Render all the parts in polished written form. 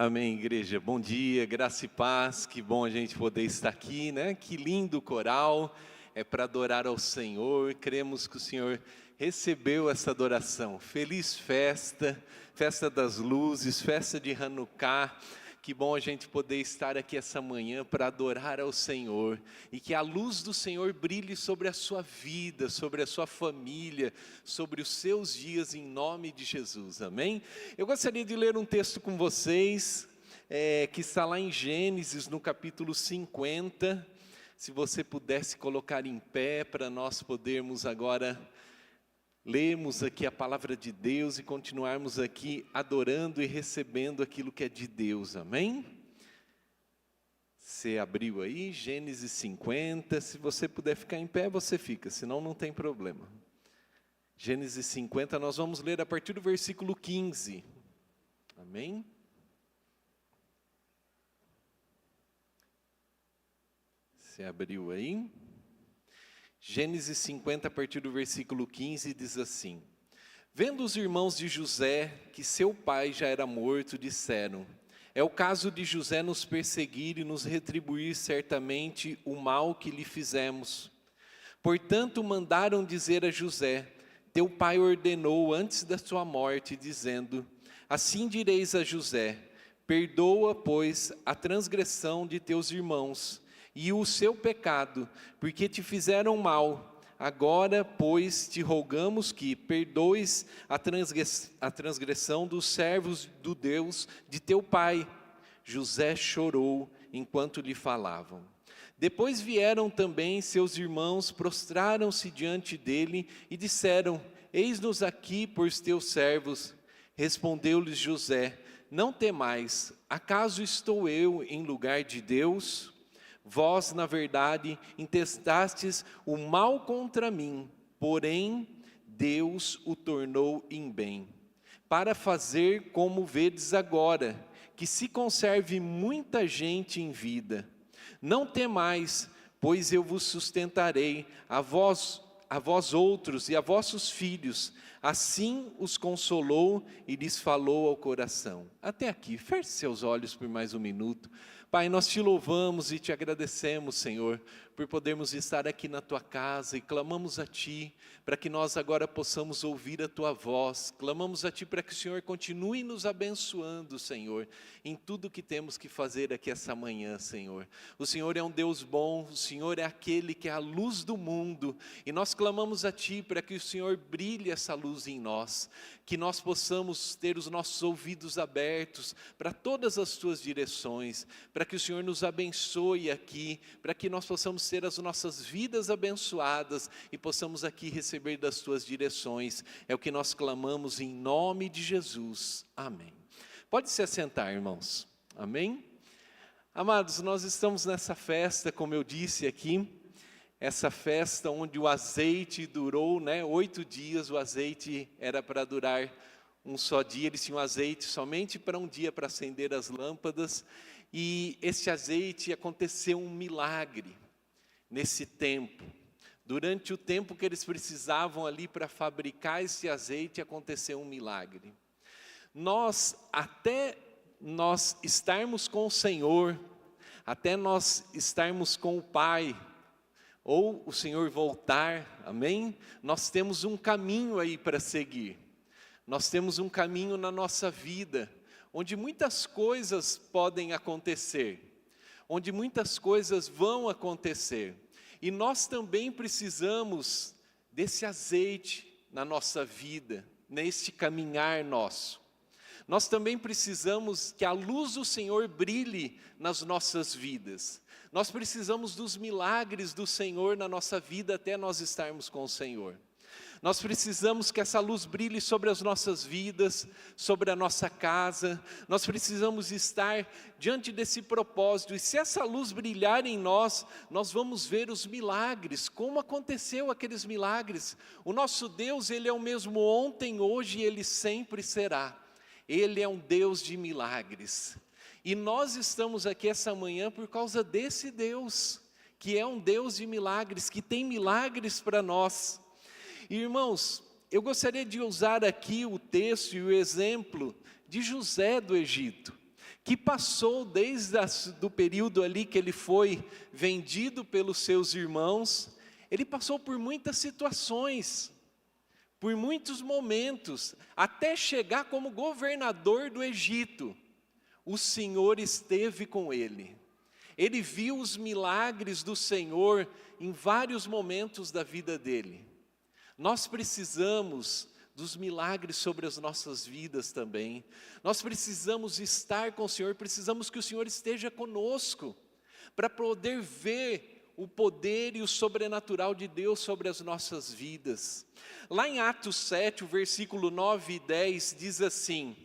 Amém, igreja. Bom dia, graça e paz. Que bom a gente poder estar aqui, né? Que lindo coral. É para adorar ao Senhor. Cremos que o Senhor recebeu essa adoração. Feliz festa, festa das luzes, festa de Hanukkah. Que bom a gente poder estar aqui essa manhã para adorar ao Senhor. E que a luz do Senhor brilhe sobre a sua vida, sobre a sua família, sobre os seus dias, em nome de Jesus. Amém? Eu gostaria de ler um texto com vocês, que está lá em Gênesis, no capítulo 50. Se você pudesse colocar em pé para nós podermos agora lermos aqui a palavra de Deus e continuarmos aqui adorando e recebendo aquilo que é de Deus, amém? Você abriu aí, Gênesis 50, se você puder ficar em pé, você fica, senão não tem problema. Gênesis 50, nós vamos ler a partir do versículo 15, amém? Você abriu aí? Gênesis 50, a partir do versículo 15, diz assim: Vendo os irmãos de José que seu pai já era morto, disseram: É o caso de José nos perseguir e nos retribuir certamente o mal que lhe fizemos. Portanto, mandaram dizer a José: Teu pai ordenou antes da sua morte, dizendo: Assim direis a José: Perdoa, pois, a transgressão de teus irmãos e o seu pecado, porque te fizeram mal. Agora, pois, te rogamos que perdoes a transgressão dos servos do Deus de teu pai. José chorou enquanto lhe falavam. Depois vieram também seus irmãos, prostraram-se diante dele e disseram: Eis-nos aqui por teus servos. Respondeu-lhes José: Não temais, acaso estou eu em lugar de Deus? Vós, na verdade, intestastes o mal contra mim, porém Deus o tornou em bem, para fazer como vedes agora, que se conserve muita gente em vida. Não temais, pois eu vos sustentarei, a vós outros e a vossos filhos. Assim os consolou e lhes falou ao coração. Até aqui, feche seus olhos por mais um minuto. Pai, nós te louvamos e te agradecemos, Senhor, por podermos estar aqui na tua casa e clamamos a ti para que nós agora possamos ouvir a tua voz. Clamamos a ti para que o Senhor continue nos abençoando, Senhor, em tudo que temos que fazer aqui essa manhã, Senhor. O Senhor é um Deus bom, o Senhor é aquele que é a luz do mundo e nós clamamos a ti para que o Senhor brilhe essa luz em nós, que nós possamos ter os nossos ouvidos abertos para todas as tuas direções, para que o Senhor nos abençoe aqui, para que nós possamos ter as nossas vidas abençoadas e possamos aqui receber das tuas direções. É o que nós clamamos em nome de Jesus. Amém. Pode se assentar, irmãos. Amém? Amados, nós estamos nessa festa, como eu disse aqui, essa festa onde o azeite durou, 8 dias, o azeite era para durar um só dia, eles tinham azeite somente para um dia para acender as lâmpadas, e esse azeite aconteceu um milagre nesse tempo. Durante o tempo que eles precisavam ali para fabricar esse azeite, aconteceu um milagre. Até nós estarmos com o Senhor, até nós estarmos com o Pai, ou o Senhor voltar, amém? Nós temos um caminho aí para seguir. Nós temos um caminho na nossa vida, onde muitas coisas podem acontecer, onde muitas coisas vão acontecer. E nós também precisamos desse azeite na nossa vida, neste caminhar nosso. Nós também precisamos que a luz do Senhor brilhe nas nossas vidas. Nós precisamos dos milagres do Senhor na nossa vida até nós estarmos com o Senhor. Nós precisamos que essa luz brilhe sobre as nossas vidas, sobre a nossa casa. Nós precisamos estar diante desse propósito. E se essa luz brilhar em nós, nós vamos ver os milagres, como aconteceu aqueles milagres. O nosso Deus, Ele é o mesmo ontem, hoje e Ele sempre será. Ele é um Deus de milagres. E nós estamos aqui essa manhã por causa desse Deus, que é um Deus de milagres, que tem milagres para nós. Irmãos, eu gostaria de usar aqui o texto e o exemplo de José do Egito, que passou desde do período ali que ele foi vendido pelos seus irmãos, ele passou por muitas situações, por muitos momentos, até chegar como governador do Egito. O Senhor esteve com ele. Ele viu os milagres do Senhor em vários momentos da vida dele. Nós precisamos dos milagres sobre as nossas vidas também. Nós precisamos estar com o Senhor, precisamos que o Senhor esteja conosco, para poder ver o poder e o sobrenatural de Deus sobre as nossas vidas. Lá em Atos 7, o versículo 9 e 10, diz assim,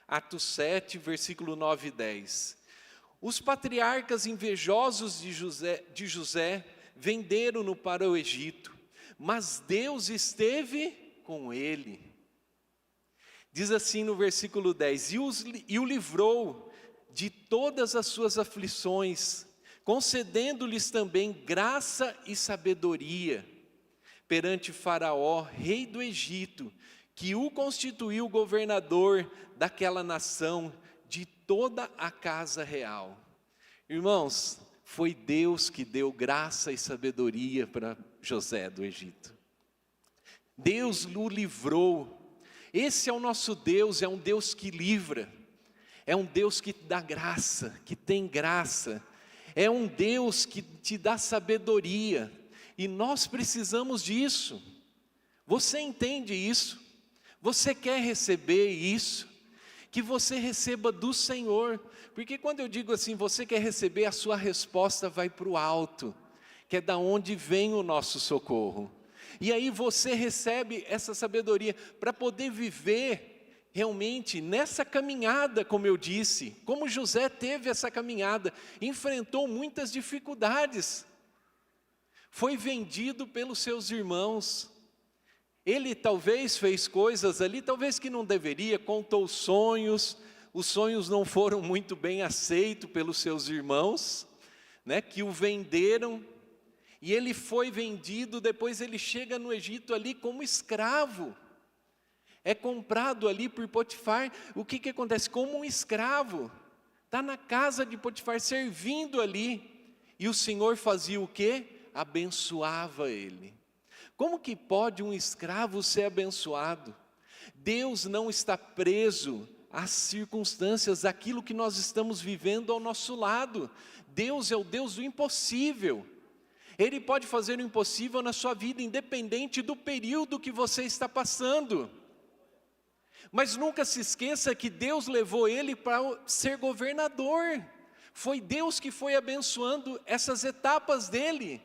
Atos 7, versículo 9 e 10. Os patriarcas invejosos de José venderam-no para o Egito, mas Deus esteve com ele. Diz assim no versículo 10, e o livrou de todas as suas aflições, concedendo-lhes também graça e sabedoria perante Faraó, rei do Egito, que o constituiu governador daquela nação, de toda a casa real. Irmãos, foi Deus que deu graça e sabedoria para José do Egito. Deus o livrou. Esse é o nosso Deus, é um Deus que livra, é um Deus que dá graça, que tem graça, é um Deus que te dá sabedoria, e nós precisamos disso. Você entende isso? Você quer receber isso? Que você receba do Senhor, porque quando eu digo assim, você quer receber, a sua resposta vai para o alto, que é da onde vem o nosso socorro. E aí você recebe essa sabedoria para poder viver realmente nessa caminhada, como eu disse, como José teve essa caminhada, enfrentou muitas dificuldades, foi vendido pelos seus irmãos, ele talvez fez coisas ali, talvez que não deveria, contou sonhos, os sonhos não foram muito bem aceitos pelos seus irmãos, né, que o venderam, e ele foi vendido, depois ele chega no Egito ali como escravo, é comprado ali por Potifar. O que acontece? Como um escravo, está na casa de Potifar, servindo ali, e o Senhor fazia o quê? Abençoava ele. Como que pode um escravo ser abençoado? Deus não está preso às circunstâncias, àquilo que nós estamos vivendo ao nosso lado. Deus é o Deus do impossível. Ele pode fazer o impossível na sua vida, independente do período que você está passando. Mas nunca se esqueça que Deus levou ele para ser governador. Foi Deus que foi abençoando essas etapas dele.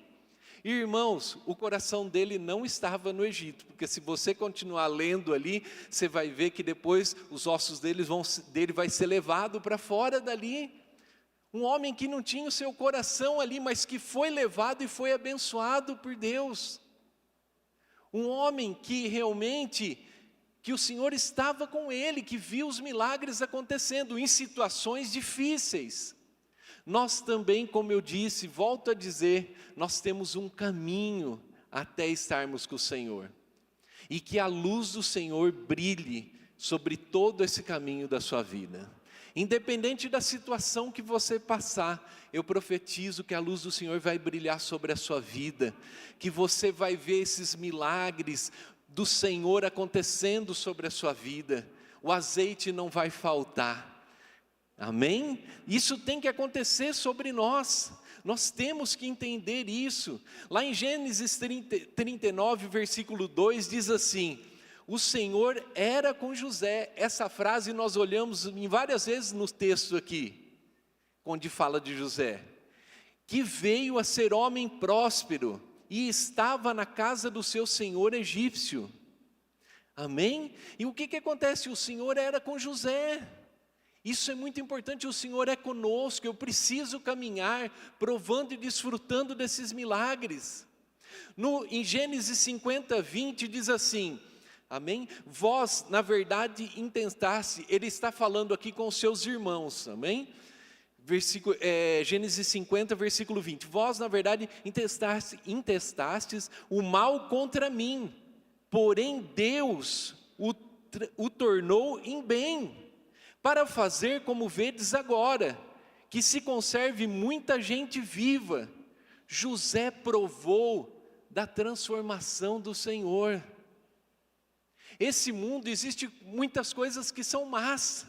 Irmãos, o coração dele não estava no Egito, porque se você continuar lendo ali, você vai ver que depois os ossos dele vai ser levado para fora dali. Um homem que não tinha o seu coração ali, mas que foi levado e foi abençoado por Deus. Um homem que realmente, que o Senhor estava com ele, que viu os milagres acontecendo em situações difíceis. Nós também, como eu disse, volto a dizer, nós temos um caminho até estarmos com o Senhor. E que a luz do Senhor brilhe sobre todo esse caminho da sua vida. Independente da situação que você passar, eu profetizo que a luz do Senhor vai brilhar sobre a sua vida. Que você vai ver esses milagres do Senhor acontecendo sobre a sua vida. O azeite não vai faltar. Amém? Isso tem que acontecer sobre nós. Nós temos que entender isso. Lá em Gênesis 39, versículo 2, diz assim: o Senhor era com José. Essa frase nós olhamos em várias vezes no texto aqui, onde fala de José, que veio a ser homem próspero e estava na casa do seu senhor egípcio. Amém? E o que acontece? O Senhor era com José. Isso é muito importante, o Senhor é conosco, eu preciso caminhar, provando e desfrutando desses milagres. Em Gênesis 50, 20 diz assim, amém? Vós, na verdade, intentaste, ele está falando aqui com os seus irmãos, amém? Gênesis 50, versículo 20, vós, na verdade, intestastes o mal contra mim, porém Deus o tornou em bem, para fazer como vedes agora, que se conserve muita gente viva. José provou da transformação do Senhor. Esse mundo, existe muitas coisas que são más,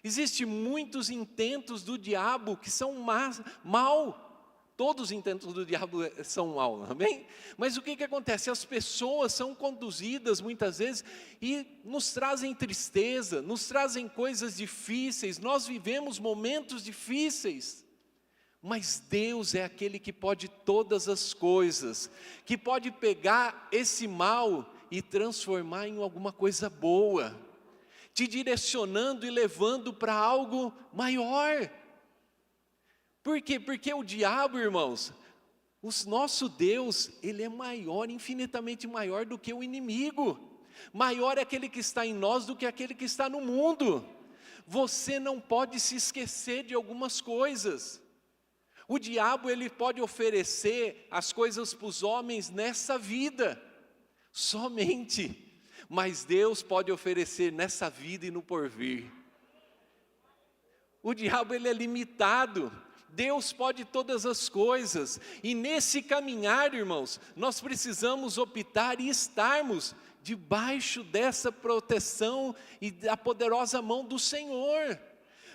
existem muitos intentos do diabo que são mal. Todos os intentos do diabo são mal, amém? Mas o que acontece? As pessoas são conduzidas muitas vezes e nos trazem tristeza, nos trazem coisas difíceis, nós vivemos momentos difíceis. Mas Deus é aquele que pode todas as coisas, que pode pegar esse mal e transformar em alguma coisa boa, te direcionando e levando para algo maior. Por quê? Porque o diabo, irmãos, o nosso Deus, ele é maior, infinitamente maior do que o inimigo. Maior é aquele que está em nós do que aquele que está no mundo. Você não pode se esquecer de algumas coisas. O diabo, ele pode oferecer as coisas para os homens nessa vida, somente. Mas Deus pode oferecer nessa vida e no porvir. O diabo, ele é limitado. Deus pode todas as coisas, e nesse caminhar, irmãos, nós precisamos optar e estarmos debaixo dessa proteção e da poderosa mão do Senhor,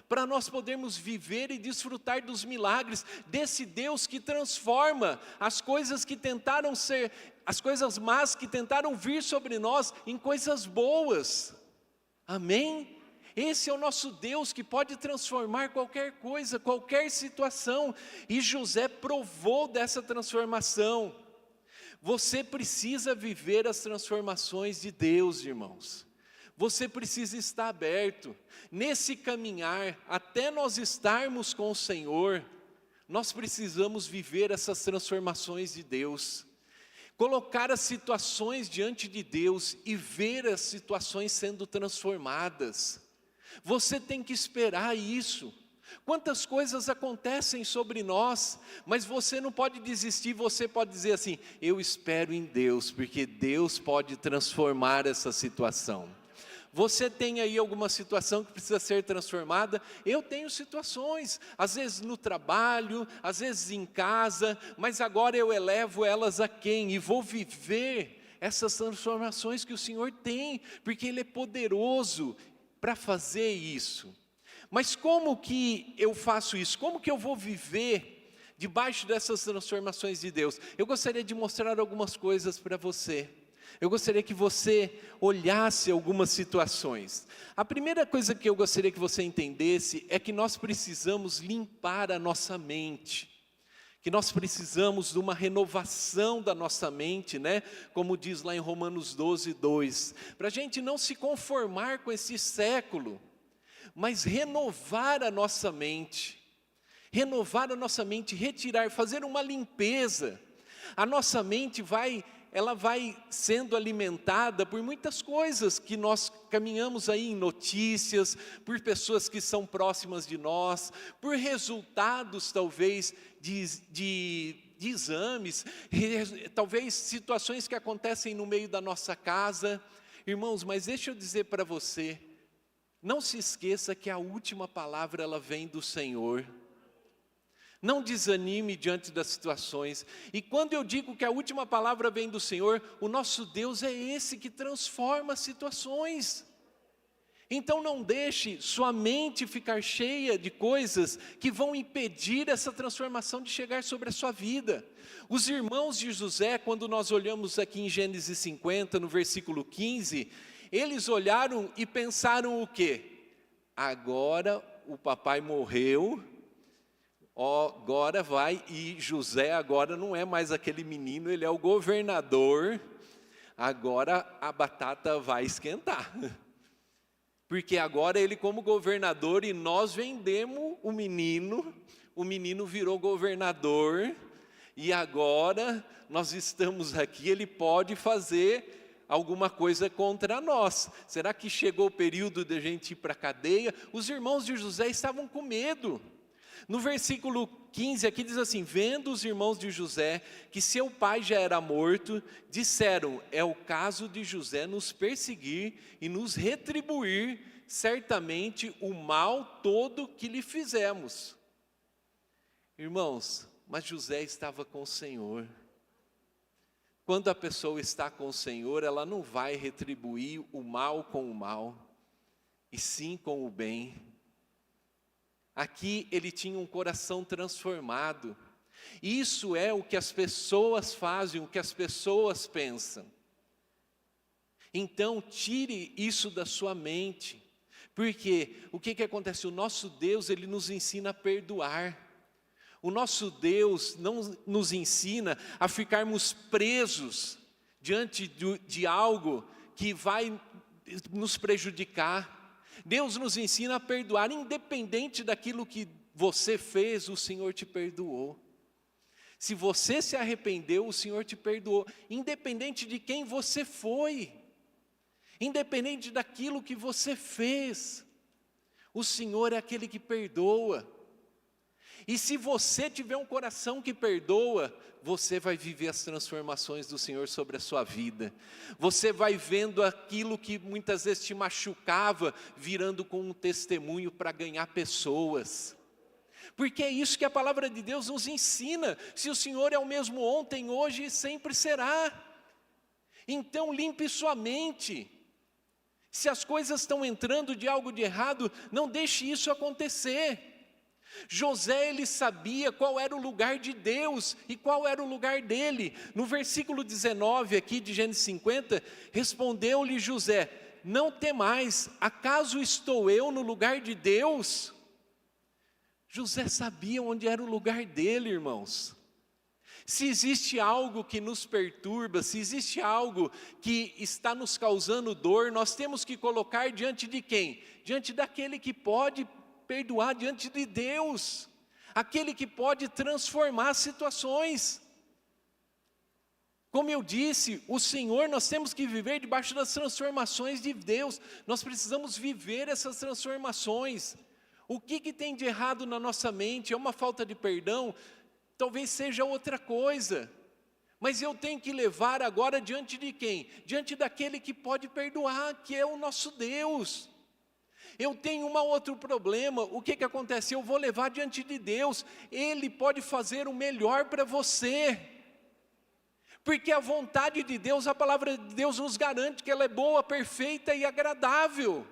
para nós podermos viver e desfrutar dos milagres desse Deus que transforma as coisas que tentaram ser, as coisas más que tentaram vir sobre nós em coisas boas, amém? Esse é o nosso Deus que pode transformar qualquer coisa, qualquer situação, e José provou dessa transformação. Você precisa viver as transformações de Deus, irmãos. Você precisa estar aberto. Nesse caminhar, até nós estarmos com o Senhor, nós precisamos viver essas transformações de Deus. Colocar as situações diante de Deus e ver as situações sendo transformadas. Você tem que esperar isso. Quantas coisas acontecem sobre nós, mas você não pode desistir, você pode dizer assim, eu espero em Deus, porque Deus pode transformar essa situação. Você tem aí alguma situação que precisa ser transformada? Eu tenho situações, às vezes no trabalho, às vezes em casa, mas agora eu elevo elas a quem? E vou viver essas transformações que o Senhor tem, porque Ele é poderoso para fazer isso. Mas como que eu faço isso? Como que eu vou viver debaixo dessas transformações de Deus? Eu gostaria de mostrar algumas coisas para você. Eu gostaria que você olhasse algumas situações. A primeira coisa que eu gostaria que você entendesse é que nós precisamos limpar a nossa mente. Que nós precisamos de uma renovação da nossa mente, né? Como diz lá em Romanos 12, 2. Para a gente não se conformar com esse século, mas renovar a nossa mente. Renovar a nossa mente, retirar, fazer uma limpeza. A nossa mente ela vai sendo alimentada por muitas coisas que nós caminhamos aí em notícias, por pessoas que são próximas de nós, por resultados talvez de exames, talvez situações que acontecem no meio da nossa casa. Irmãos, mas deixa eu dizer para você, não se esqueça que a última palavra ela vem do Senhor. Não desanime diante das situações. E quando eu digo que a última palavra vem do Senhor, o nosso Deus é esse que transforma as situações. Então não deixe sua mente ficar cheia de coisas que vão impedir essa transformação de chegar sobre a sua vida. Os irmãos de José, quando nós olhamos aqui em Gênesis 50, no versículo 15, eles olharam e pensaram o quê? Agora o papai morreu, agora vai, e José agora não é mais aquele menino, ele é o governador, agora a batata vai esquentar. Porque agora ele como governador e nós vendemos o menino virou governador, e agora nós estamos aqui, ele pode fazer alguma coisa contra nós. Será que chegou o período de a gente ir para a cadeia? Os irmãos de José estavam com medo. No versículo 15 aqui diz assim, vendo os irmãos de José que seu pai já era morto, disseram, é o caso de José nos perseguir e nos retribuir, certamente o mal todo que lhe fizemos. Irmãos, mas José estava com o Senhor. Quando a pessoa está com o Senhor, ela não vai retribuir o mal com o mal, e sim com o bem. Aqui ele tinha um coração transformado. Isso é o que as pessoas fazem, o que as pessoas pensam. Então, tire isso da sua mente. Porque o que acontece? O nosso Deus, Ele nos ensina a perdoar. O nosso Deus não nos ensina a ficarmos presos diante de algo que vai nos prejudicar. Deus nos ensina a perdoar, independente daquilo que você fez, o Senhor te perdoou. Se você se arrependeu, o Senhor te perdoou, independente de quem você foi. Independente daquilo que você fez, o Senhor é aquele que perdoa. E se você tiver um coração que perdoa, você vai viver as transformações do Senhor sobre a sua vida. Você vai vendo aquilo que muitas vezes te machucava, virando com um testemunho para ganhar pessoas. Porque é isso que a palavra de Deus nos ensina. Se o Senhor é o mesmo ontem, hoje e sempre será. Então limpe sua mente. Se as coisas estão entrando de algo de errado, não deixe isso acontecer. José, ele sabia qual era o lugar de Deus e qual era o lugar dele. No versículo 19 aqui de Gênesis 50, respondeu-lhe José: não temais, acaso estou eu no lugar de Deus? José sabia onde era o lugar dele, irmãos. Se existe algo que nos perturba, se existe algo que está nos causando dor, nós temos que colocar diante de quem? Diante daquele que pode perdoar, diante de Deus. Aquele que pode transformar situações. Como eu disse, o Senhor, nós temos que viver debaixo das transformações de Deus. Nós precisamos viver essas transformações. O que tem de errado na nossa mente? É uma falta de perdão? Talvez seja outra coisa, mas eu tenho que levar agora diante de quem? Diante daquele que pode perdoar, que é o nosso Deus. Eu tenho um outro problema, o que acontece? Eu vou levar diante de Deus, Ele pode fazer o melhor para você. Porque a vontade de Deus, a palavra de Deus nos garante que ela é boa, perfeita e agradável.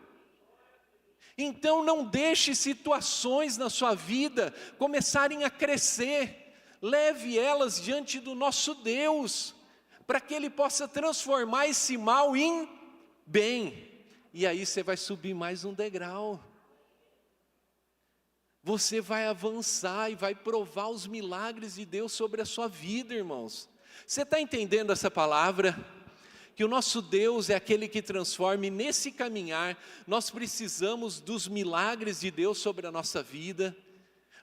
Então não deixe situações na sua vida começarem a crescer. Leve elas diante do nosso Deus, para que Ele possa transformar esse mal em bem. E aí você vai subir mais um degrau. Você vai avançar e vai provar os milagres de Deus sobre a sua vida, irmãos. Você está entendendo essa palavra? Que o nosso Deus é aquele que transforma, e nesse caminhar, nós precisamos dos milagres de Deus sobre a nossa vida.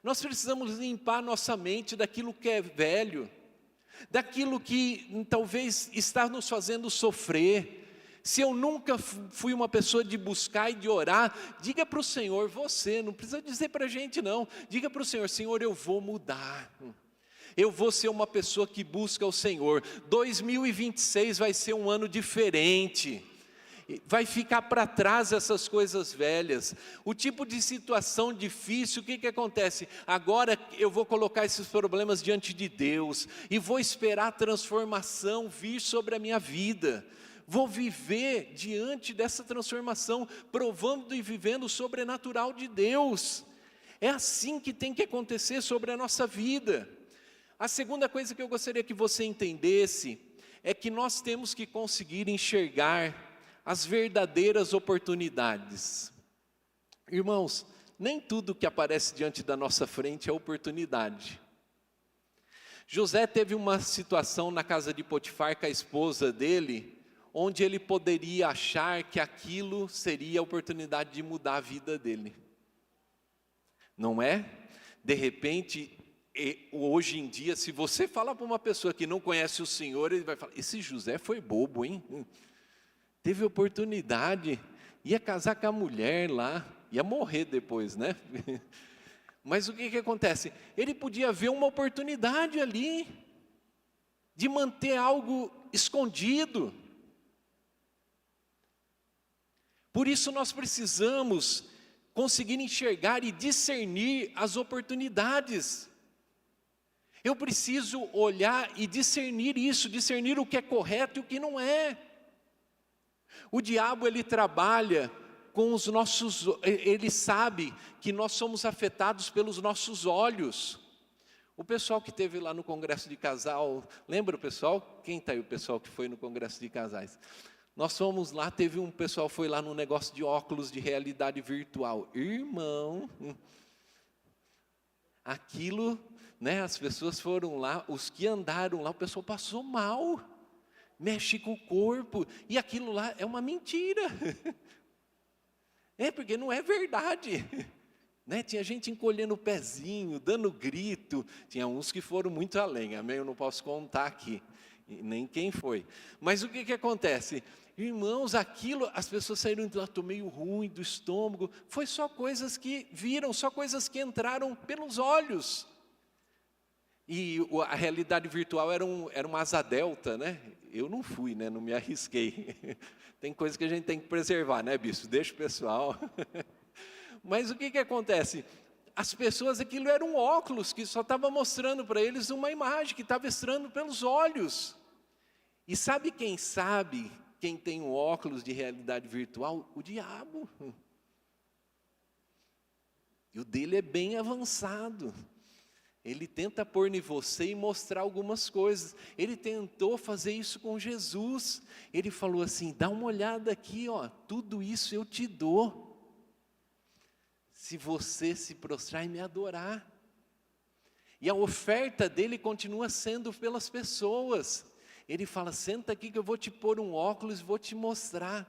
Nós precisamos limpar nossa mente daquilo que é velho, daquilo que talvez está nos fazendo sofrer. Se eu nunca fui uma pessoa de buscar e de orar, diga para o Senhor, você, não precisa dizer para a gente não, diga para o Senhor, Senhor, eu vou mudar. Eu vou ser uma pessoa que busca o Senhor. 2026 vai ser um ano diferente. Vai ficar para trás essas coisas velhas. O tipo de situação difícil, o que acontece? Agora eu vou colocar esses problemas diante de Deus e vou esperar a transformação vir sobre a minha vida. Vou viver diante dessa transformação, provando e vivendo o sobrenatural de Deus. É assim que tem que acontecer sobre a nossa vida. A segunda coisa que eu gostaria que você entendesse é que nós temos que conseguir enxergar as verdadeiras oportunidades. Irmãos, nem tudo que aparece diante da nossa frente é oportunidade. José teve uma situação na casa de Potifar com a esposa dele, onde ele poderia achar que aquilo seria a oportunidade de mudar a vida dele. Não é? De repente, hoje em dia, se você falar para uma pessoa que não conhece o Senhor, ele vai falar, esse José foi bobo, hein? Teve oportunidade, ia casar com a mulher lá, ia morrer depois, né? Mas o que acontece? Ele podia ver uma oportunidade ali, de manter algo escondido. Por isso nós precisamos conseguir enxergar e discernir as oportunidades. Eu preciso olhar e discernir isso, discernir o que é correto e o que não é. O diabo, ele trabalha com os nossos, ele sabe que nós somos afetados pelos nossos olhos. O pessoal que esteve lá no congresso de casal, lembra o pessoal? Quem está aí o pessoal que foi no congresso de casais? Nós fomos lá, teve um pessoal foi lá no negócio de óculos de realidade virtual. Irmão, aquilo, né, as pessoas foram lá, os que andaram lá, o pessoal passou mal, mexe com o corpo, e aquilo lá é uma mentira. É, porque não é verdade. Né? Tinha gente encolhendo o pezinho, dando grito, tinha uns que foram muito além, amém? Eu não posso contar aqui, nem quem foi. Mas o que acontece? Irmãos, aquilo, as pessoas saíram de lá, tô meio ruim do estômago, foi só coisas que viram, só coisas que entraram pelos olhos. E a realidade virtual era uma asa delta, né? Eu não fui, né? Não me arrisquei. Tem coisa que a gente tem que preservar, né, bispo? Deixa o pessoal. Mas o que acontece? As pessoas, aquilo era um óculos que só estava mostrando para eles uma imagem, que estava entrando pelos olhos. E sabe, quem tem um óculos de realidade virtual? O diabo. E o dele é bem avançado. Ele tenta pôr em você e mostrar algumas coisas. Ele tentou fazer isso com Jesus. Ele falou assim, dá uma olhada aqui, ó, tudo isso eu te dou, se você se prostrar e me adorar. E a oferta dele continua sendo pelas pessoas. Ele fala, senta aqui que eu vou te pôr um óculos e vou te mostrar.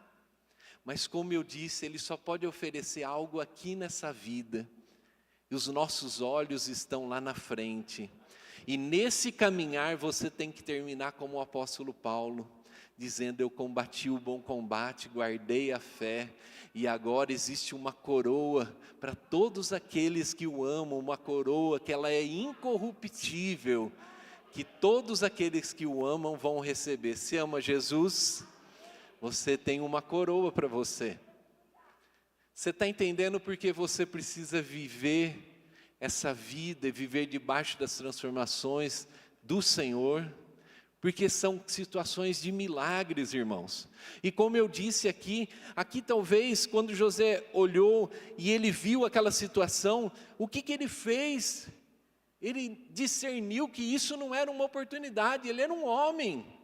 Mas como eu disse, ele só pode oferecer algo aqui nessa vida. E os nossos olhos estão lá na frente. E nesse caminhar você tem que terminar como o apóstolo Paulo, dizendo, eu combati o bom combate, guardei a fé, e agora existe uma coroa para todos aqueles que o amam, uma coroa que ela é incorruptível, que todos aqueles que o amam vão receber. Se ama Jesus, você tem uma coroa para você. Você está entendendo porque você precisa viver essa vida e viver debaixo das transformações do Senhor? Porque são situações de milagres, irmãos. E como eu disse aqui talvez quando José olhou e ele viu aquela situação, o que ele fez? Ele discerniu que isso não era uma oportunidade, ele era um homem.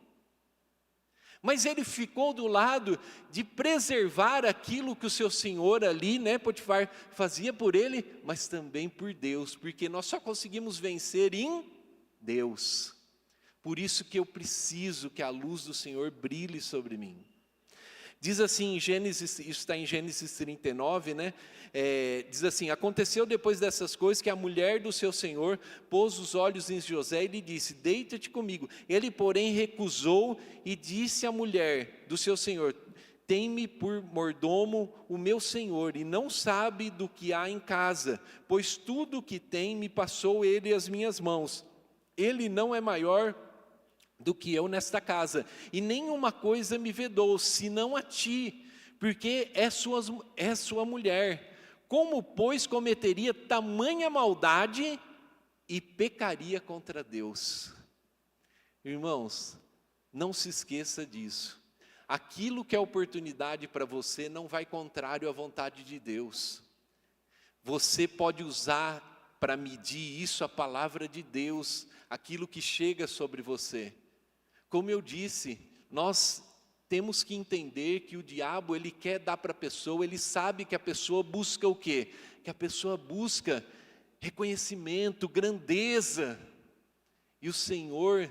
Mas ele ficou do lado de preservar aquilo que o seu senhor ali, né, Potifar, fazia por ele, mas também por Deus, porque nós só conseguimos vencer em Deus. Por isso que eu preciso que a luz do Senhor brilhe sobre mim. Diz assim em Gênesis, isso está em Gênesis 39, né? Diz assim, aconteceu depois dessas coisas que a mulher do seu senhor pôs os olhos em José e lhe disse, deita-te comigo. Ele, porém, recusou e disse à mulher do seu senhor, tem-me por mordomo o meu senhor e não sabe do que há em casa, pois tudo o que tem me passou ele às minhas mãos. Ele não é maior do que eu nesta casa, e nenhuma coisa me vedou, senão a ti, porque é sua mulher. Como, pois, cometeria tamanha maldade e pecaria contra Deus? Irmãos, não se esqueça disso. Aquilo que é oportunidade para você não vai contrário à vontade de Deus. Você pode usar para medir isso a palavra de Deus, aquilo que chega sobre você. Como eu disse, nós temos que entender que o diabo, ele quer dar para a pessoa, ele sabe que a pessoa busca o quê? Que a pessoa busca reconhecimento, grandeza. E o Senhor,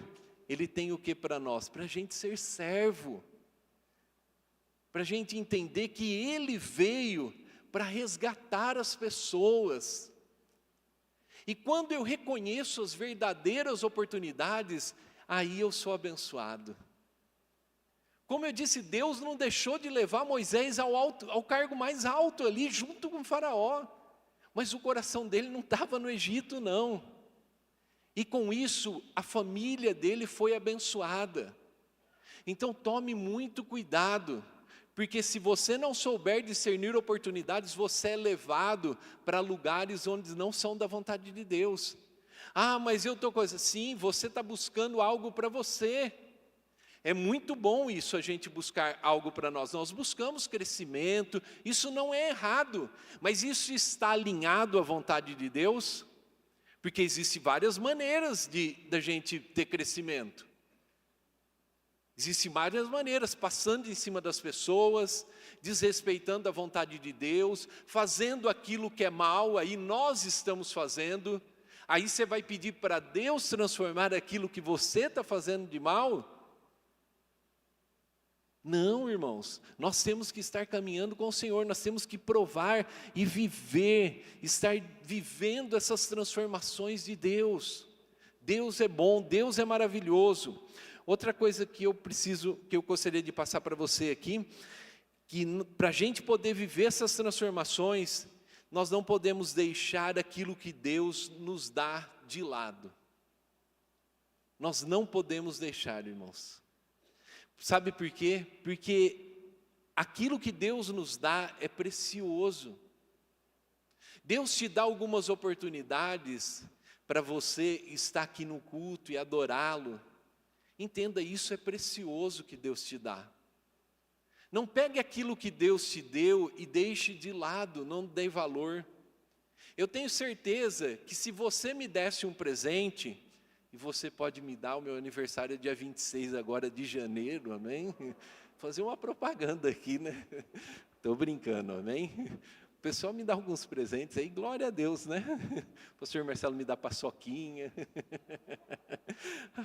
ele tem o que para nós? Para a gente ser servo. Para a gente entender que Ele veio para resgatar as pessoas. E quando eu reconheço as verdadeiras oportunidades, aí eu sou abençoado. Como eu disse, Deus não deixou de levar Moisés ao cargo mais alto ali, junto com o faraó. Mas o coração dele não estava no Egito, não. E com isso, a família dele foi abençoada. Então tome muito cuidado, Porque se você não souber discernir oportunidades, você é levado para lugares onde não são da vontade de Deus. Ah, mas eu estou coisa. Sim, você está buscando algo para você. É muito bom isso, a gente buscar algo para nós. Nós buscamos crescimento, isso não é errado. Mas isso está alinhado à vontade de Deus? Porque existem várias maneiras da gente ter crescimento. Existem várias maneiras, passando em cima das pessoas, desrespeitando a vontade de Deus, fazendo aquilo que é mal, aí nós estamos fazendo. Aí você vai pedir para Deus transformar aquilo que você está fazendo de mal? Não, irmãos, nós temos que estar caminhando com o Senhor, nós temos que provar e viver, estar vivendo essas transformações de Deus. Deus é bom, Deus é maravilhoso. Outra coisa que eu gostaria de passar para você aqui, que para a gente poder viver essas transformações, nós não podemos deixar aquilo que Deus nos dá de lado. Nós não podemos deixar, irmãos. Sabe por quê? Porque aquilo que Deus nos dá é precioso. Deus te dá algumas oportunidades para você estar aqui no culto e adorá-lo. Entenda, isso é precioso que Deus te dá. Não pegue aquilo que Deus te deu e deixe de lado, não dê valor. Eu tenho certeza que se você me desse um presente, e você pode me dar, o meu aniversário é dia 26 agora de janeiro, amém? Fazer uma propaganda aqui, né? Estou brincando, amém? O pessoal me dá alguns presentes aí, glória a Deus, né? O pastor Marcelo me dá paçoquinha,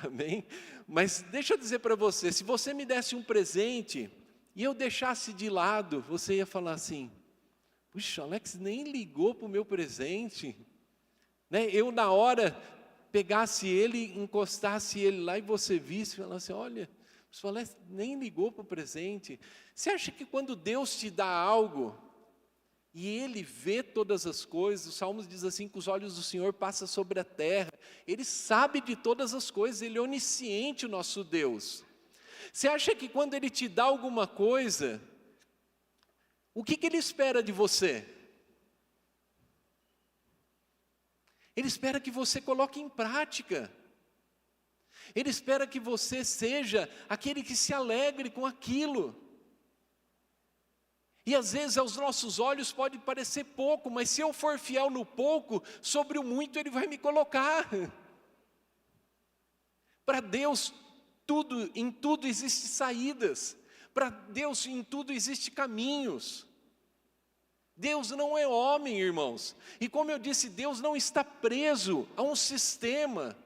amém? Mas deixa eu dizer para você, se você me desse um presente e eu deixasse de lado, você ia falar assim, puxa, Alex nem ligou para o meu presente, né? Eu na hora pegasse ele, encostasse ele lá e você visse e falasse, olha, o Alex nem ligou para o presente. Você acha que quando Deus te dá algo, e Ele vê todas as coisas, o Salmos diz assim, que os olhos do Senhor passam sobre a terra, Ele sabe de todas as coisas, Ele é onisciente, o nosso Deus. Você acha que quando Ele te dá alguma coisa, o que Ele espera de você? Ele espera que você coloque em prática. Ele espera que você seja aquele que se alegre com aquilo. E às vezes aos nossos olhos pode parecer pouco, mas se eu for fiel no pouco, sobre o muito Ele vai me colocar. Para Deus, em tudo existem saídas. Para Deus, em tudo existem caminhos. Deus não é homem, irmãos. E como eu disse, Deus não está preso a um sistema.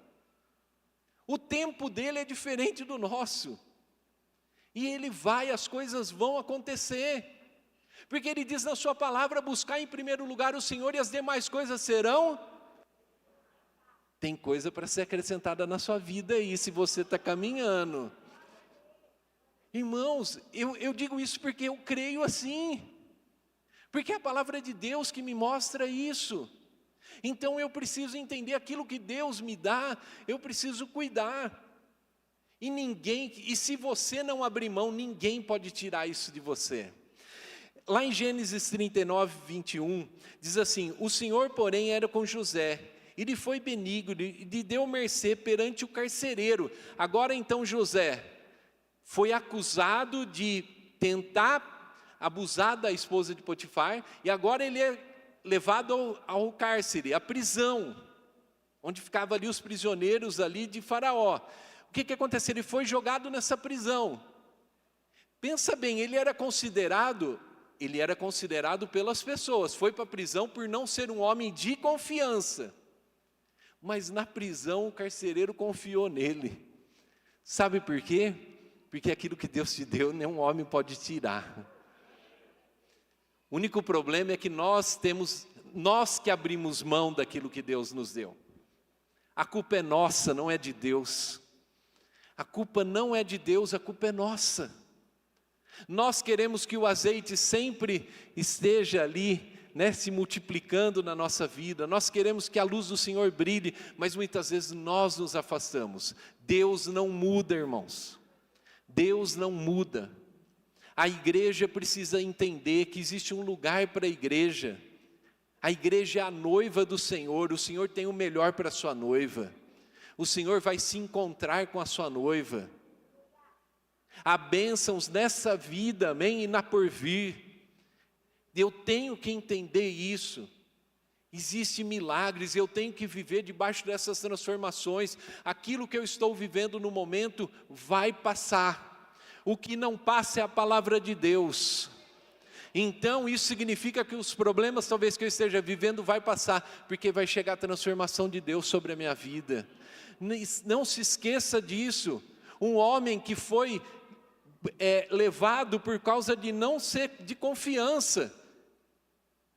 O tempo dele é diferente do nosso. E ele vai, as coisas vão acontecer. Porque ele diz na sua palavra, buscar em primeiro lugar o Senhor e as demais coisas serão. Tem coisa para ser acrescentada na sua vida aí, se você está caminhando. Irmãos, eu digo isso porque eu creio assim. Porque é a palavra de Deus que me mostra isso. Então eu preciso entender aquilo que Deus me dá, eu preciso cuidar. E se você não abrir mão, ninguém pode tirar isso de você. Lá em Gênesis 39, 21, diz assim, o Senhor, porém, era com José, e lhe foi benigno, e lhe deu mercê perante o carcereiro. Agora então José foi acusado de tentar abusar da esposa de Potifar, e agora ele é levado ao cárcere, à prisão, onde ficavam ali os prisioneiros ali de Faraó. O que aconteceu? Ele foi jogado nessa prisão. Pensa bem, ele era considerado pelas pessoas, foi para a prisão por não ser um homem de confiança. Mas na prisão o carcereiro confiou nele. Sabe por quê? Porque aquilo que Deus te deu, nenhum homem pode tirar. O único problema é que nós que abrimos mão daquilo que Deus nos deu. A culpa é nossa, não é de Deus. A culpa não é de Deus, a culpa é nossa. Nós queremos que o azeite sempre esteja ali, né, se multiplicando na nossa vida. Nós queremos que a luz do Senhor brilhe, mas muitas vezes nós nos afastamos. Deus não muda, irmãos. Deus não muda. A igreja precisa entender que existe um lugar para a igreja. A igreja é a noiva do Senhor, o Senhor tem o melhor para a sua noiva. O Senhor vai se encontrar com a sua noiva. Há bênçãos nessa vida, amém, e na porvir. Eu tenho que entender isso. Existem milagres, eu tenho que viver debaixo dessas transformações. Aquilo que eu estou vivendo no momento vai passar. O que não passa é a palavra de Deus. Então isso significa que os problemas talvez que eu esteja vivendo vai passar, porque vai chegar a transformação de Deus sobre a minha vida. Não se esqueça disso. Um homem que foi levado por causa de não ser de confiança.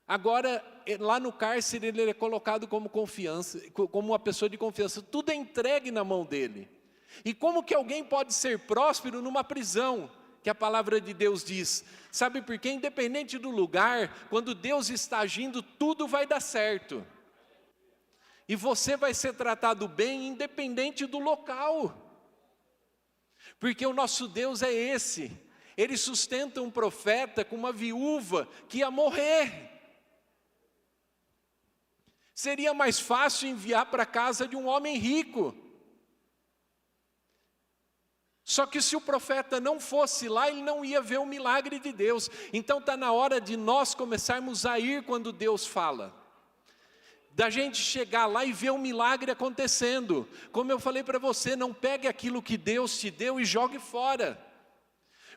Agora, lá no cárcere, ele é colocado como uma pessoa de confiança. Tudo é entregue na mão dele. E como que alguém pode ser próspero numa prisão? Que a palavra de Deus diz. Sabe por quê? Independente do lugar, quando Deus está agindo, tudo vai dar certo. E você vai ser tratado bem, independente do local. Porque o nosso Deus é esse. Ele sustenta um profeta com uma viúva que ia morrer. Seria mais fácil enviar para a casa de um homem rico. Só que se o profeta não fosse lá, ele não ia ver o milagre de Deus. Então está na hora de nós começarmos a ir quando Deus fala. Da gente chegar lá e ver o milagre acontecendo. Como eu falei para você, não pegue aquilo que Deus te deu e jogue fora.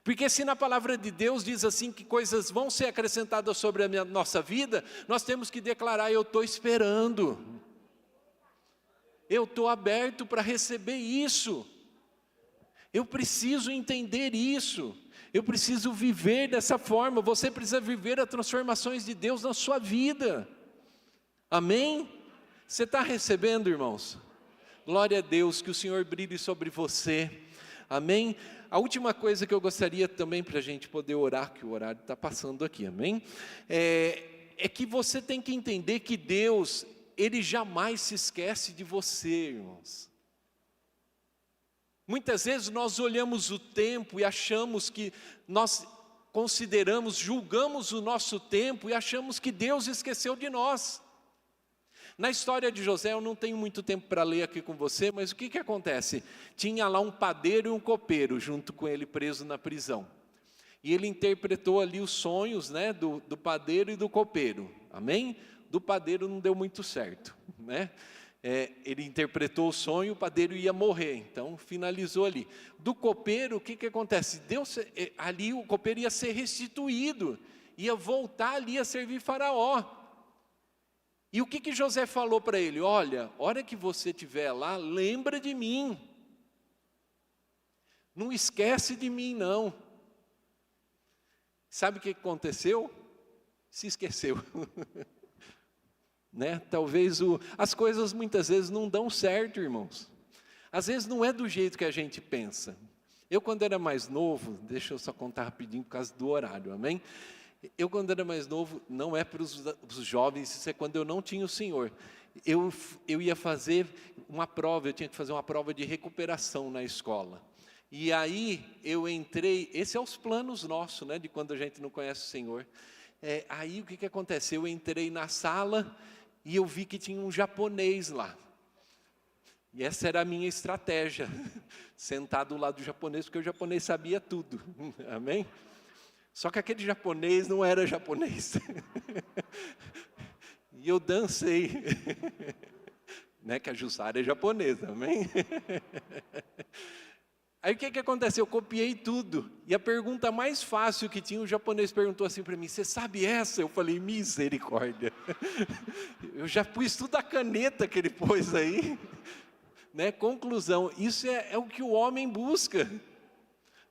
Porque se na palavra de Deus diz assim que coisas vão ser acrescentadas sobre a nossa vida, nós temos que declarar, eu estou esperando. Eu estou aberto para receber isso. Eu preciso entender isso. Eu preciso viver dessa forma. Você precisa viver as transformações de Deus na sua vida. Amém? Você está recebendo, irmãos? Glória a Deus, que o Senhor brilhe sobre você. Amém? A última coisa que eu gostaria também para a gente poder orar, que o horário está passando aqui, amém? É que você tem que entender que Deus, Ele jamais se esquece de você, irmãos. Muitas vezes nós olhamos o tempo e achamos que nós julgamos o nosso tempo e achamos que Deus esqueceu de nós. Na história de José, eu não tenho muito tempo para ler aqui com você, mas o que acontece? Tinha lá um padeiro e um copeiro junto com ele preso na prisão. E ele interpretou ali os sonhos, né, do padeiro e do copeiro, amém? Do padeiro não deu muito certo, né? Ele interpretou o sonho, o padeiro ia morrer, então finalizou ali. Do copeiro, o que acontece? Ali o copeiro ia ser restituído, ia voltar ali a servir Faraó. E o que José falou para ele? Olha, a hora que você estiver lá, lembra de mim. Não esquece de mim, não. Sabe o que aconteceu? Se esqueceu. Né? Talvez as coisas muitas vezes não dão certo, irmãos. Às vezes não é do jeito que a gente pensa. Eu quando era mais novo, deixa eu só contar rapidinho por causa do horário, amém? Eu quando era mais novo, não é para os jovens, isso é quando eu não tinha o Senhor. Eu ia fazer uma prova, eu tinha que fazer uma prova de recuperação na escola. E aí eu entrei, esse é os planos nossos, né, de quando a gente não conhece o Senhor. Aí o que aconteceu? Eu entrei na sala e eu vi que tinha um japonês lá. E essa era a minha estratégia, sentar do lado do japonês, porque o japonês sabia tudo, amém? Só que aquele japonês não era japonês. E eu dancei. Né, que a Jussara é japonesa, amém? Aí o que aconteceu? Eu copiei tudo. E a pergunta mais fácil que tinha, o japonês perguntou assim para mim, você sabe essa? Eu falei, misericórdia. Eu já pus tudo a caneta que ele pôs aí. Né? Conclusão, isso é o que o homem busca.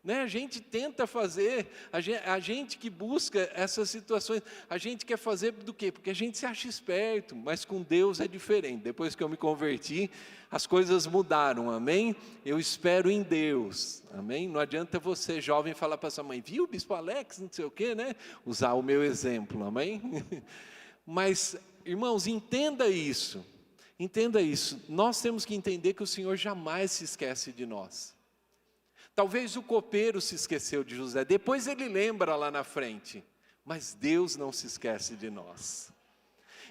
Né? A gente tenta fazer, a gente que busca essas situações, a gente quer fazer do quê? Porque a gente se acha esperto, mas com Deus é diferente. Depois que eu me converti, as coisas mudaram, amém? Eu espero em Deus, amém? Não adianta você, jovem, falar para sua mãe, viu, Bispo Alex, não sei o quê, né? Usar o meu exemplo, amém? Mas, irmãos, entenda isso, nós temos que entender que o Senhor jamais se esquece de nós. Talvez o copeiro se esqueceu de José, depois ele lembra lá na frente, mas Deus não se esquece de nós.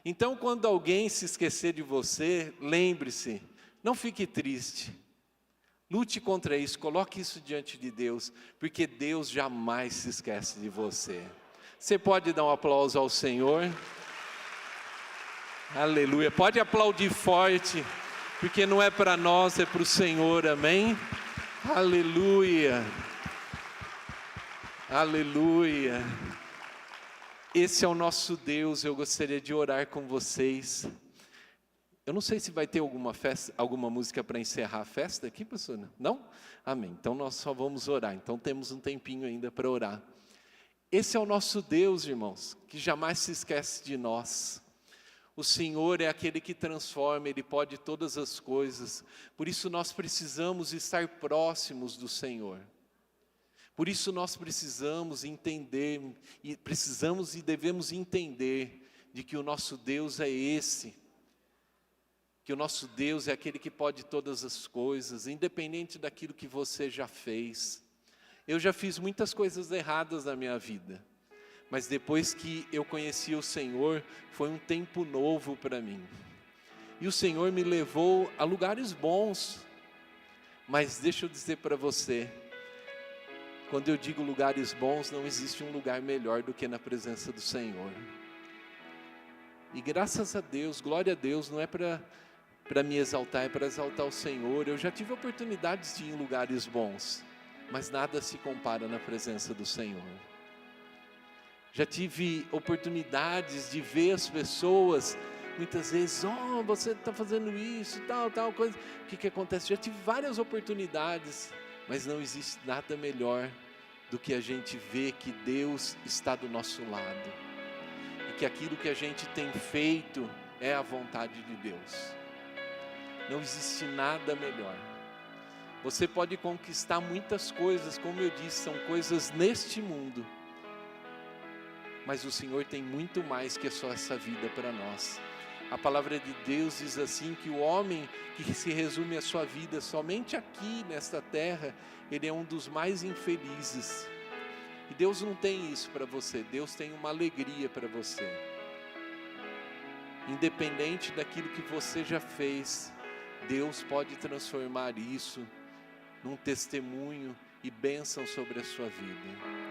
Então, quando alguém se esquecer de você, lembre-se, não fique triste, lute contra isso, coloque isso diante de Deus, porque Deus jamais se esquece de você. Você pode dar um aplauso ao Senhor? Aleluia, pode aplaudir forte, porque não é para nós, é para o Senhor, amém? Aleluia, aleluia. Esse é o nosso Deus. Eu gostaria de orar com vocês. Eu não sei se vai ter alguma festa, alguma música para encerrar a festa aqui, pastor? Não? Amém, então nós só vamos orar, então temos um tempinho ainda para orar. Esse é o nosso Deus, irmãos, que jamais se esquece de nós. O Senhor é aquele que transforma, Ele pode todas as coisas. Por isso nós precisamos estar próximos do Senhor. Por isso nós precisamos entender, e devemos entender, de que o nosso Deus é esse. Que o nosso Deus é aquele que pode todas as coisas, independente daquilo que você já fez. Eu já fiz muitas coisas erradas na minha vida. Mas depois que eu conheci o Senhor, foi um tempo novo para mim. E o Senhor me levou a lugares bons. Mas deixa eu dizer para você, quando eu digo lugares bons, não existe um lugar melhor do que na presença do Senhor. E graças a Deus, glória a Deus, não é para me exaltar, é para exaltar o Senhor. Eu já tive oportunidades de ir em lugares bons, mas nada se compara na presença do Senhor. Já tive oportunidades de ver as pessoas, muitas vezes, você está fazendo isso, tal coisa. O que acontece? Já tive várias oportunidades, mas não existe nada melhor do que a gente ver que Deus está do nosso lado. E que aquilo que a gente tem feito é a vontade de Deus. Não existe nada melhor. Você pode conquistar muitas coisas, como eu disse, são coisas neste mundo. Mas o Senhor tem muito mais que só essa vida para nós. A palavra de Deus diz assim, que o homem que se resume a sua vida somente aqui nesta terra, ele é um dos mais infelizes. E Deus não tem isso para você, Deus tem uma alegria para você. Independente daquilo que você já fez, Deus pode transformar isso num testemunho e bênção sobre a sua vida.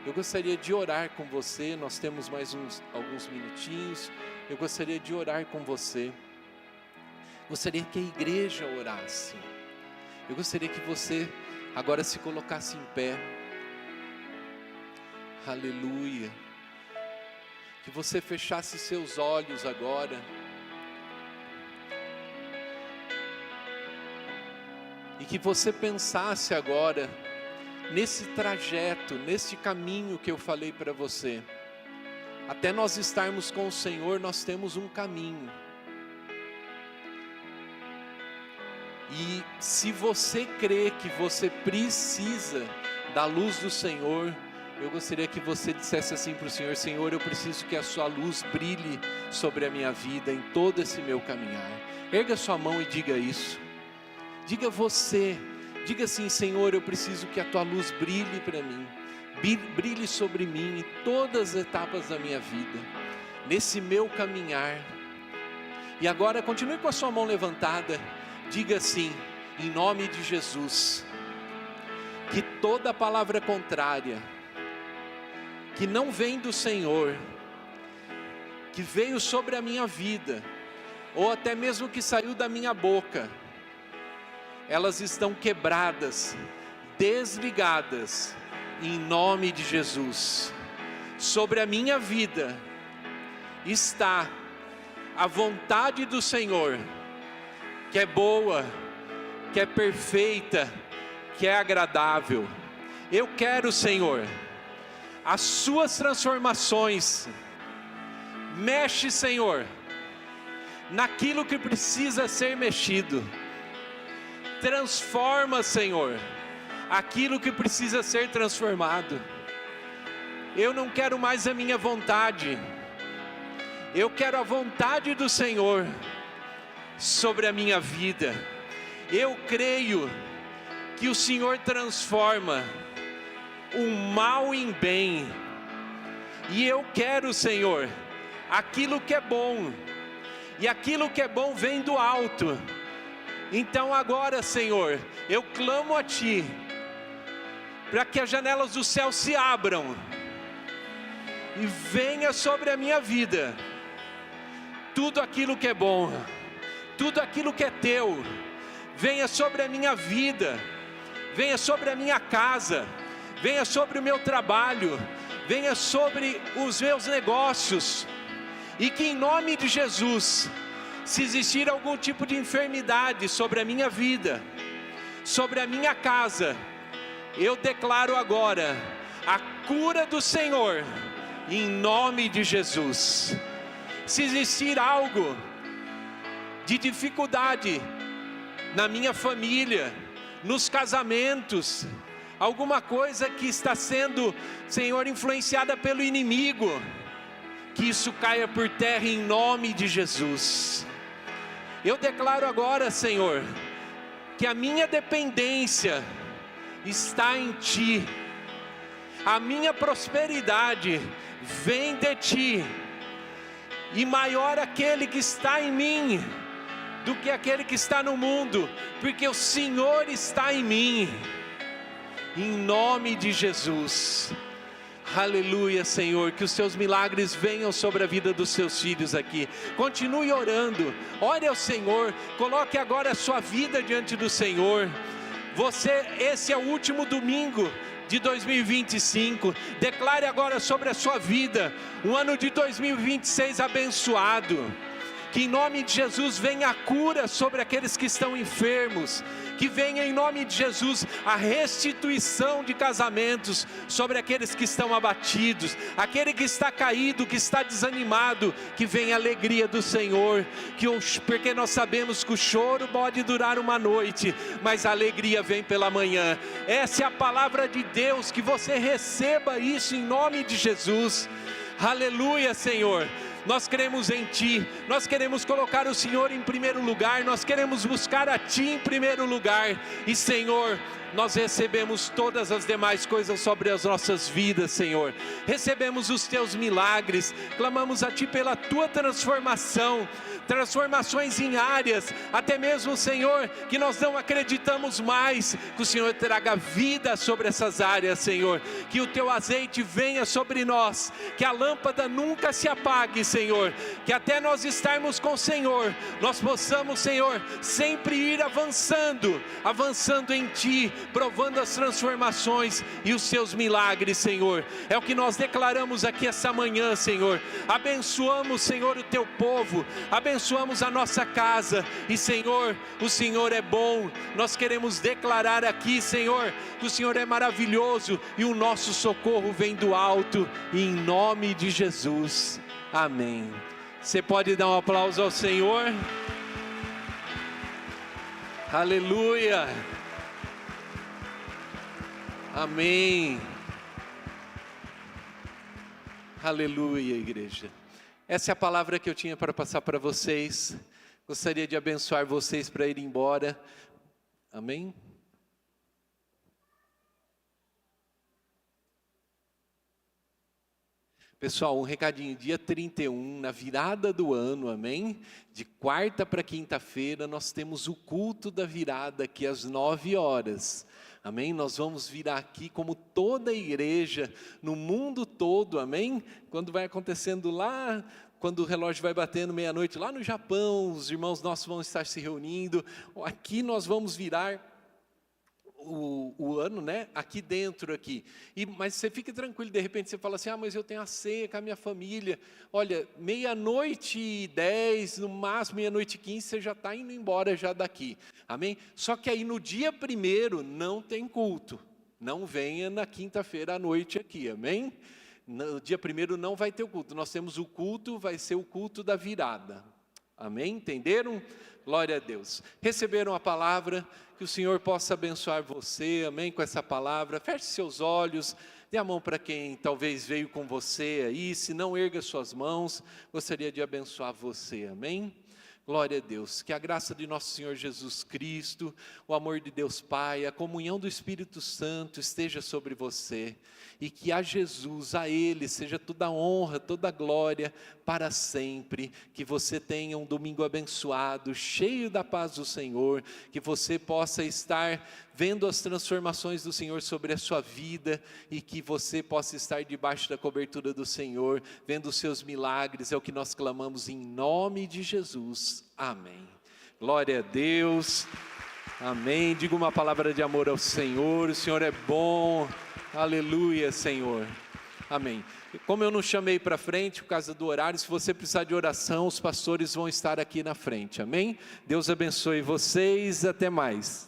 Eu gostaria de orar com você, nós temos mais alguns minutinhos. Eu gostaria de orar com você. Gostaria que a igreja orasse. Eu gostaria que você agora se colocasse em pé. Aleluia. Que você fechasse seus olhos agora. E que você pensasse agora nesse trajeto, nesse caminho que eu falei para você. Até nós estarmos com o Senhor, nós temos um caminho. E se você crê que você precisa da luz do Senhor, eu gostaria que você dissesse assim para o Senhor: Senhor, eu preciso que a sua luz brilhe sobre a minha vida, em todo esse meu caminhar. Erga sua mão e diga isso. Diga você. Diga assim: Senhor, eu preciso que a tua luz brilhe para mim, brilhe sobre mim em todas as etapas da minha vida, nesse meu caminhar. E agora continue com a sua mão levantada, diga assim: em nome de Jesus, que toda palavra contrária, que não vem do Senhor, que veio sobre a minha vida, ou até mesmo que saiu da minha boca, elas estão quebradas, desligadas, em nome de Jesus. Sobre a minha vida está a vontade do Senhor, que é boa, que é perfeita, que é agradável. Eu quero, Senhor, as suas transformações. Mexe, Senhor, naquilo que precisa ser mexido. Transforma, Senhor, aquilo que precisa ser transformado. Eu não quero mais a minha vontade, eu quero a vontade do Senhor sobre a minha vida. Eu creio que o Senhor transforma o mal em bem. E eu quero, Senhor, aquilo que é bom, e aquilo que é bom vem do alto. Então agora, Senhor, eu clamo a Ti, para que as janelas do céu se abram, e venha sobre a minha vida, tudo aquilo que é bom, tudo aquilo que é Teu, venha sobre a minha vida, venha sobre a minha casa, venha sobre o meu trabalho, venha sobre os meus negócios, e que em nome de Jesus, se existir algum tipo de enfermidade sobre a minha vida, sobre a minha casa, eu declaro agora a cura do Senhor, em nome de Jesus. Se existir algo de dificuldade na minha família, nos casamentos, alguma coisa que está sendo, Senhor, influenciada pelo inimigo, que isso caia por terra em nome de Jesus. Eu declaro agora, Senhor, que a minha dependência está em Ti, a minha prosperidade vem de Ti, e maior aquele que está em mim do que aquele que está no mundo, porque o Senhor está em mim, em nome de Jesus. Aleluia, Senhor, que os Teus milagres venham sobre a vida dos Seus filhos aqui. Continue orando, ore ao Senhor, coloque agora a sua vida diante do Senhor. Esse é o último domingo de 2025, declare agora sobre a sua vida, um ano de 2026 abençoado. Que em nome de Jesus venha a cura sobre aqueles que estão enfermos, que venha em nome de Jesus a restituição de casamentos sobre aqueles que estão abatidos, aquele que está caído, que está desanimado, que venha a alegria do Senhor, porque nós sabemos que o choro pode durar uma noite, mas a alegria vem pela manhã. Essa é a palavra de Deus, que você receba isso em nome de Jesus. Aleluia, Senhor. Nós cremos em Ti, nós queremos colocar o Senhor em primeiro lugar, nós queremos buscar a Ti em primeiro lugar, e Senhor, nós recebemos todas as demais coisas sobre as nossas vidas, Senhor. Recebemos os Teus milagres, clamamos a Ti pela Tua transformação, transformações em áreas, até mesmo, Senhor, que nós não acreditamos mais, que o Senhor traga vida sobre essas áreas, Senhor, que o Teu azeite venha sobre nós, que a lâmpada nunca se apague, Senhor, que até nós estarmos com o Senhor, nós possamos, Senhor, sempre ir avançando em Ti, provando as transformações e os Seus milagres, Senhor. É o que nós declaramos aqui essa manhã, Senhor. Abençoamos, Senhor, o Teu povo, abençoamos a nossa casa, e Senhor, o Senhor é bom. Nós queremos declarar aqui, Senhor, que o Senhor é maravilhoso, e o nosso socorro vem do alto, em nome de Jesus, amém. Você pode dar um aplauso ao Senhor? Aleluia, amém, aleluia, igreja. Essa é a palavra que eu tinha para passar para vocês. Gostaria de abençoar vocês para ir embora. Amém? Pessoal, um recadinho, dia 31, na virada do ano, amém? De quarta para quinta-feira, nós temos o culto da virada aqui às 9 horas. Amém? Nós vamos vir aqui como toda a igreja, no mundo todo, amém? Quando vai acontecendo lá, quando o relógio vai batendo meia-noite, lá no Japão, os irmãos nossos vão estar se reunindo. Aqui nós vamos virar o ano, né? Aqui dentro, aqui. Mas você fique tranquilo, de repente você fala assim, mas eu tenho a ceia com a minha família. Olha, 00:10, no máximo 00:15, você já está indo embora já daqui. Amém? Só que aí no dia 1º não tem culto. Não venha na quinta-feira à noite aqui, amém? No dia 1º não vai ter o culto. Nós temos o culto, vai ser o culto da virada. Amém? Entenderam? Glória a Deus. Receberam a palavra? Que o Senhor possa abençoar você, amém, com essa palavra. Feche seus olhos, dê a mão para quem talvez veio com você aí, se não, erga suas mãos, gostaria de abençoar você, amém. Glória a Deus, que a graça de nosso Senhor Jesus Cristo, o amor de Deus Pai, a comunhão do Espírito Santo esteja sobre você, e que a Jesus, a Ele, seja toda a honra, toda a glória para sempre, que você tenha um domingo abençoado, cheio da paz do Senhor, que você possa estar vendo as transformações do Senhor sobre a sua vida, e que você possa estar debaixo da cobertura do Senhor, vendo os seus milagres, é o que nós clamamos em nome de Jesus, amém. Glória a Deus, amém. Diga uma palavra de amor ao Senhor, o Senhor é bom, aleluia, Senhor, amém. Como eu não chamei para frente, por causa do horário, se você precisar de oração, os pastores vão estar aqui na frente, amém? Deus abençoe vocês, até mais.